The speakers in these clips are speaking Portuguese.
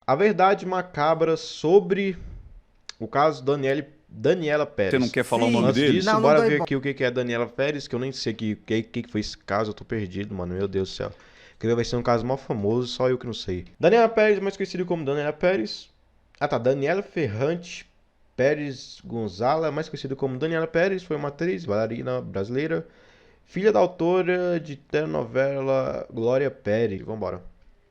A verdade macabra sobre o caso Daniela Pérez. Você não quer falar o Sim. nome Antes dele? disso, Não, bora dou ver ibope. aqui o que é a Daniela Pérez, que eu nem sei que foi esse caso, eu tô perdido, mano. Meu Deus do céu. Que vai ser um caso mal famoso, só eu que não sei. Daniela Pérez, mais conhecida como Daniela Pérez. Ah tá, Daniela Ferrante Pérez Gonzala, mais conhecida como Daniela Pérez, foi uma atriz, bailarina brasileira, filha da autora de telenovela Glória Pérez. Vambora.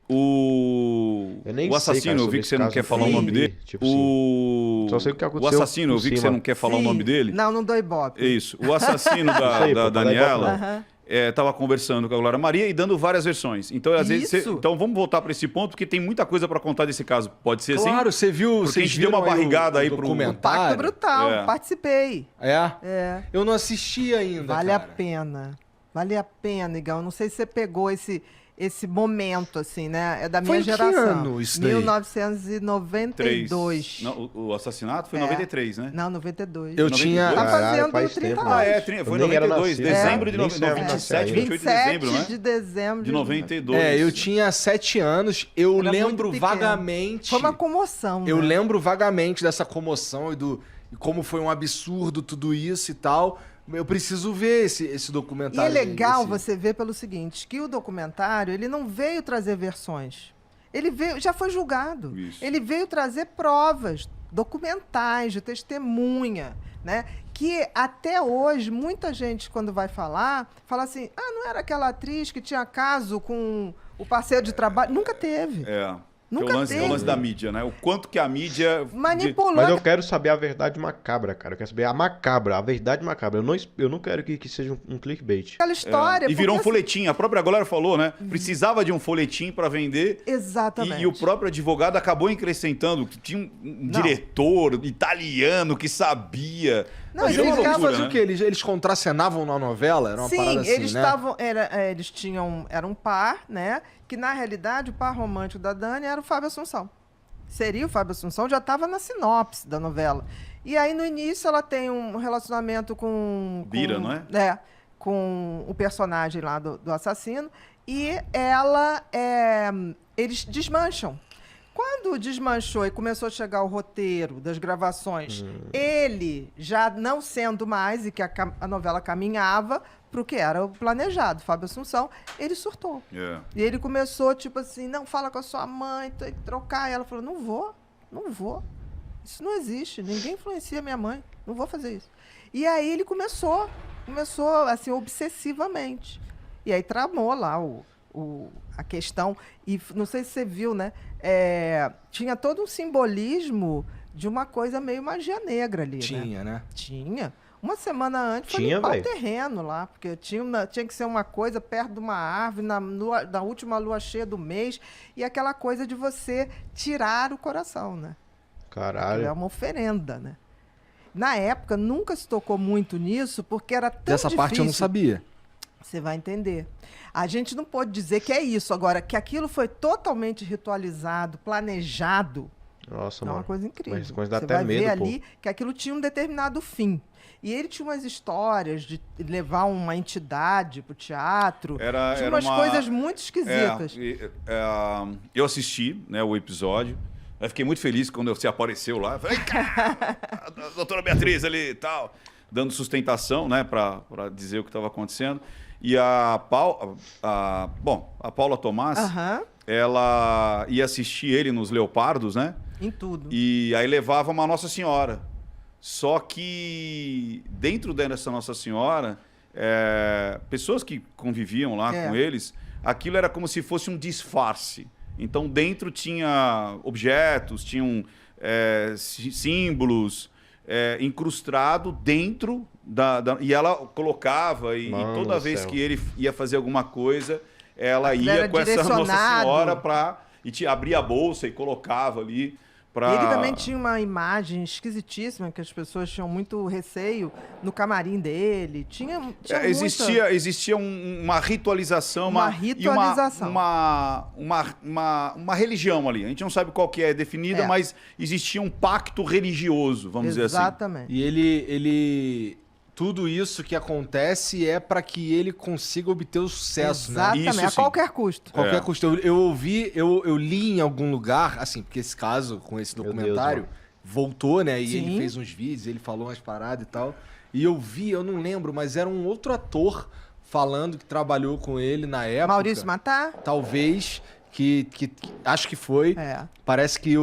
Eu nem O sei, assassino, cara, eu sobre vi que esse você não caso, quer eu falar o nem nome li, dele. tipo assim. Só sei o que O aconteceu assassino, eu por vi que você cima. não quer falar o nome dele. Não, não dou ibope. Isso. O assassino Isso aí, da pô, Daniela Aham. estava conversando com a Glória Maria e dando várias versões. Então, às vezes, Isso. então vamos voltar para esse ponto, porque tem muita coisa para contar desse caso. Pode ser assim? Claro, você viu. Porque a Vocês gente deu uma viram barrigada aí o pro- documentário. Pacto Brutal, É. participei. É? É. Eu não assisti ainda. Vale a cara. pena. Vale a pena, Igão. Não sei se você pegou esse momento, assim, né? É da Foi minha em que geração. ano isso daí? 1992. Não, o assassinato foi em É. 93, né? Não, 92. Eu 92? tinha. Tá Caralho, fazendo faz 30 tempo, anos. Ah, né? foi em Eu nem era 92, nascido, dezembro de nem sonhava em 27, nascer 28 de 27 dezembro, né? de dezembro De 92. Eu tinha 7 anos. Eu Era lembro muito pequeno. vagamente. Foi uma comoção, Eu né? lembro vagamente dessa comoção e como foi um absurdo tudo isso e tal. Eu preciso ver esse E documentário. é legal esse- você ver pelo seguinte, que o documentário, ele não veio trazer versões. Ele veio, já foi julgado. Isso. Ele veio trazer provas documentais, de testemunha, né? Que até hoje, muita gente, quando vai falar, fala assim, não era aquela atriz que tinha caso com o parceiro de trabalho? Nunca teve. É. Nunca É o lance teve. da mídia, né? O quanto que a mídia... Manipulou. Mas eu quero saber a verdade macabra, cara. Eu quero saber a macabra, a verdade macabra. Eu não quero que seja um clickbait. aquela história. E virou um porque, assim, folhetim. A própria Glória falou, né? Precisava de um folhetim para vender. Exatamente. E o próprio advogado acabou acrescentando que tinha um diretor italiano que sabia. Não, Mas Virou eles uma loucura, faziam né? o quê? Eles contracenavam na novela? Era uma parada assim, eles né? estavam, eles tinham, era um par, né? Que na realidade o par romântico da Dani era o Fábio Assunção. Seria o Fábio Assunção, já estava na sinopse da novela. E aí no início ela tem um relacionamento com Bira, não é? É, com o personagem lá do assassino e ela, eles desmancham. Quando desmanchou e começou a chegar o roteiro das gravações, ele já não sendo mais, e que a novela caminhava para o que era o planejado, Fábio Assunção, ele surtou. É. E ele começou, tipo assim, não, fala com a sua mãe, tem que trocar. E ela falou, não vou. Isso não existe, ninguém influencia minha mãe, não vou fazer isso. E aí ele começou assim, obsessivamente. E aí tramou lá a questão, e não sei se você viu, né? Tinha todo um simbolismo de uma coisa meio magia negra ali, né? Tinha, né? Tinha. Uma semana antes foi Tinha, limpar véi. o terreno lá, porque tinha que ser uma coisa perto de uma árvore, na última lua cheia do mês, e aquela coisa de você tirar o coração, né? Aquilo é Caralho. uma oferenda, né? Na época, nunca se tocou muito nisso, porque era tão Dessa difícil. parte eu não sabia. Você vai entender. A gente não pode dizer que é isso. Agora, que aquilo foi totalmente ritualizado, planejado, Nossa, é uma mano. coisa incrível. Mas coisa dá Você até vai ver medo, pô. ali que aquilo tinha um determinado fim. E ele tinha umas histórias de levar uma entidade pro teatro. Tinha umas coisas muito esquisitas. Eu assisti, né, o episódio. Eu fiquei muito feliz quando você apareceu lá. Eu falei, "Cara, a doutora Beatriz ali e tal", dando sustentação, né, para dizer o que estava acontecendo. E a Paula Tomás, Aham, ela ia assistir ele nos Leopardos, né? em tudo. E aí levava uma Nossa Senhora. Só que dentro dessa Nossa Senhora, pessoas que conviviam lá com eles, aquilo era como se fosse um disfarce. Então dentro tinha objetos, tinham símbolos incrustado dentro e ela colocava e Mano toda do vez céu. que ele ia fazer alguma coisa, ela Aquilo ia era com essa Nossa direcionado. Senhora abria a bolsa e colocava ali. E ele também tinha uma imagem esquisitíssima, que as pessoas tinham muito receio no camarim dele. Tinha Existia uma ritualização, Uma e ritualização. uma religião ali. A gente não sabe qual que é definida, mas existia um pacto religioso, vamos dizer assim. Exatamente. E ele tudo isso que acontece é pra que ele consiga obter o sucesso, né? Exatamente, Isso a sim. qualquer custo. Qualquer custo. Eu li em algum lugar, assim, porque esse caso, com esse Meu Deus, documentário, mano. voltou, né? E ele Sim. fez uns vídeos, ele falou umas paradas e tal. E eu vi, eu não lembro, mas era um outro ator falando que trabalhou com ele na época. Maurício Matar? Talvez, que acho que foi. É. Parece que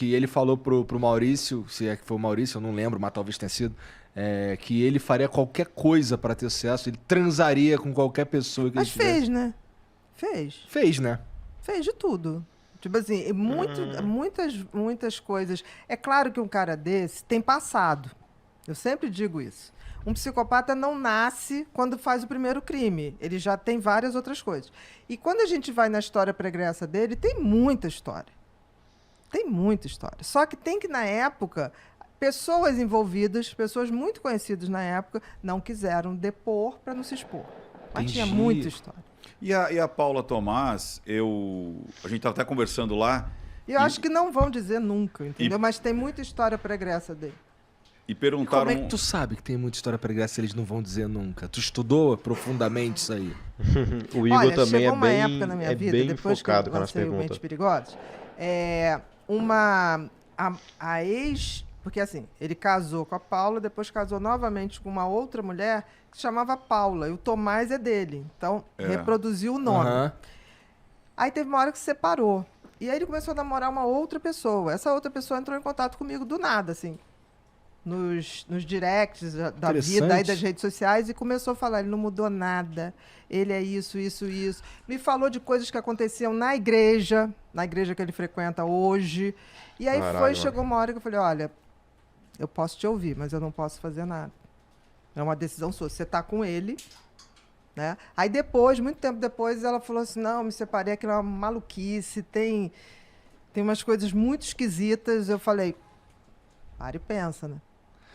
ele falou pro Maurício, se é que foi o Maurício, eu não lembro, mas talvez tenha sido, que ele faria qualquer coisa pra ter sucesso, ele transaria com qualquer pessoa que Mas ele tivesse. fez, né? Fez. Fez, né? Fez de tudo. Tipo assim, muitas coisas. É claro que um cara desse tem passado. Eu sempre digo isso. Um psicopata não nasce quando faz o primeiro crime. Ele já tem várias outras coisas. E quando a gente vai na história pregressa dele, tem muita história. Tem muita história. Só que tem que, na época, pessoas envolvidas, pessoas muito conhecidas na época, não quiseram depor para não se expor. Mas tinha Entendi. muita história. E a Paula Tomás, a gente estava até conversando lá E eu acho que não vão dizer nunca, entendeu? Mas tem muita história pregressa dele. e Como perguntaram... é que tu sabe que tem muita história pregressa se eles não vão dizer nunca? Tu estudou profundamente isso aí? O Igor Olha, também chegou é uma bem, época na minha vida, bem depois focado que com eu as lancei o perguntas. Mentes Perigosas, a ex... Porque assim, ele casou com a Paula, depois casou novamente com uma outra mulher que se chamava Paula, e o Tomás é dele. Então, reproduziu o nome. Aham. Aí teve uma hora que se separou. E aí ele começou a namorar uma outra pessoa. Essa outra pessoa entrou em contato comigo do nada, assim. Nos directs da vida e das redes sociais e começou a falar, ele não mudou nada, ele é isso, isso, isso. Me falou de coisas que aconteciam na igreja que ele frequenta hoje. E aí Caralho, chegou uma hora que eu falei, olha, eu posso te ouvir, mas eu não posso fazer nada. É uma decisão sua. Você tá com ele, né? Aí depois, muito tempo depois, ela falou assim, não, me separei, aquilo é uma maluquice, tem umas coisas muito esquisitas. Eu falei, para e pensa, né?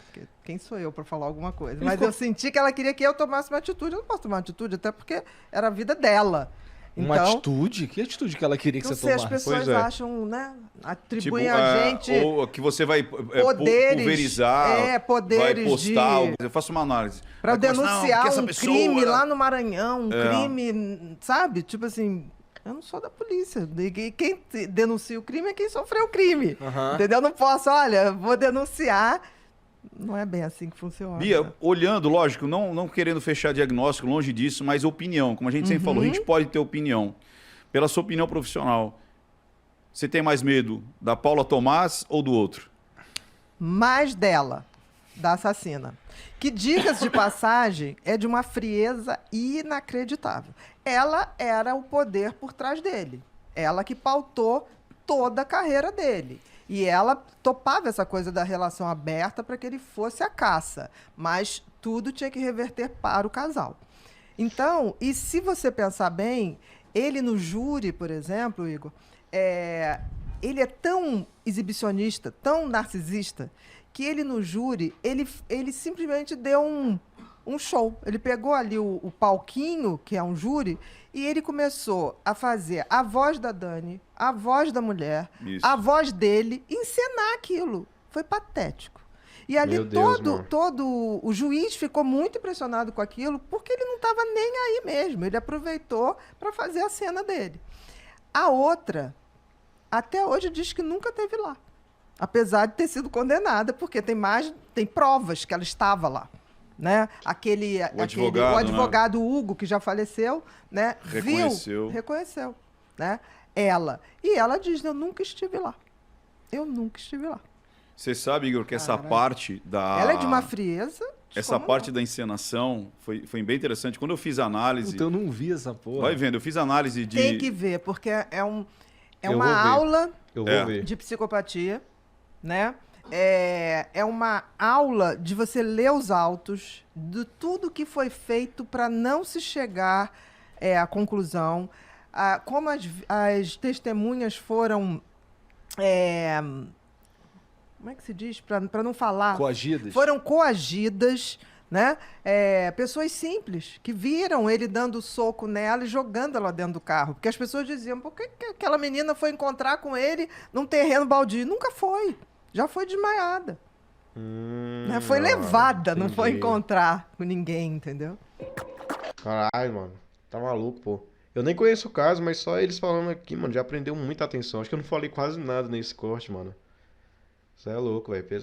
Porque quem sou eu para falar alguma coisa? Mas eu senti que ela queria que eu tomasse uma atitude. Eu não posso tomar uma atitude, até porque era a vida dela. Uma Então, atitude? Que atitude que ela queria que não você sei, as tomasse? pessoas Pois é. acham, né? Atribuem a gente Ou que você vai poderes, pulverizar, poderes vai postar de... algo. Eu faço uma análise. Para Aí começa, "Não, denunciar porque essa um pessoa crime era-" lá no Maranhão, um crime, sabe? Tipo assim, eu não sou da polícia. E quem denuncia o crime é quem sofreu o crime. Aham. Entendeu? Eu não posso, olha, vou denunciar. Não é bem assim que funciona. Bia, olhando, lógico, não querendo fechar diagnóstico, longe disso, mas opinião. Como a gente sempre falou, a gente pode ter opinião. Pela sua opinião profissional, você tem mais medo da Paula Tomás ou do outro? Mais dela, da assassina. Que, diga-se de passagem, é de uma frieza inacreditável. Ela era o poder por trás dele. Ela que pautou toda a carreira dele. E ela topava essa coisa da relação aberta para que ele fosse à caça. Mas tudo tinha que reverter para o casal. Então, e se você pensar bem, ele no júri, por exemplo, Igor, ele é tão exibicionista, tão narcisista, que ele no júri, ele simplesmente deu um show. Ele pegou ali o palquinho, que é um júri, e ele começou a fazer a voz da Dani, a voz da mulher, Isso. a voz dele, encenar aquilo. Foi patético. E ali Meu Deus, mano. todo o juiz ficou muito impressionado com aquilo, porque ele não estava nem aí mesmo. Ele aproveitou para fazer a cena dele. A outra, até hoje, diz que nunca esteve lá. Apesar de ter sido condenada, porque tem provas que ela estava lá. Né? O advogado Hugo, que já faleceu, né? Reconheceu, né? E ela diz, eu nunca estive lá. Eu nunca estive lá. Você sabe, Igor, que essa parte da... Ela é de uma frieza. Essa parte da encenação foi bem interessante. Quando eu fiz a análise... Puta, eu não vi essa porra. Vai vendo, eu fiz a análise de... Tem que ver, porque é Eu uma vou ver. aula Eu vou ver. de psicopatia, né? É uma aula de você ler os autos, de tudo que foi feito para não se chegar à conclusão, como as testemunhas foram... como é que se diz? Para não falar. Coagidas? Foram coagidas, né? Pessoas simples, que viram ele dando soco nela e jogando ela dentro do carro. Porque as pessoas diziam, por que aquela menina foi encontrar com ele num terreno baldio? Nunca foi. Já foi desmaiada. Né? Foi levada, não foi entendi. encontrar com ninguém, entendeu? Caralho, mano. Tá maluco, pô. Eu nem conheço o caso, mas só eles falando aqui, mano, já prendeu muita atenção. Acho que eu não falei quase nada nesse corte, mano. Você é louco, velho.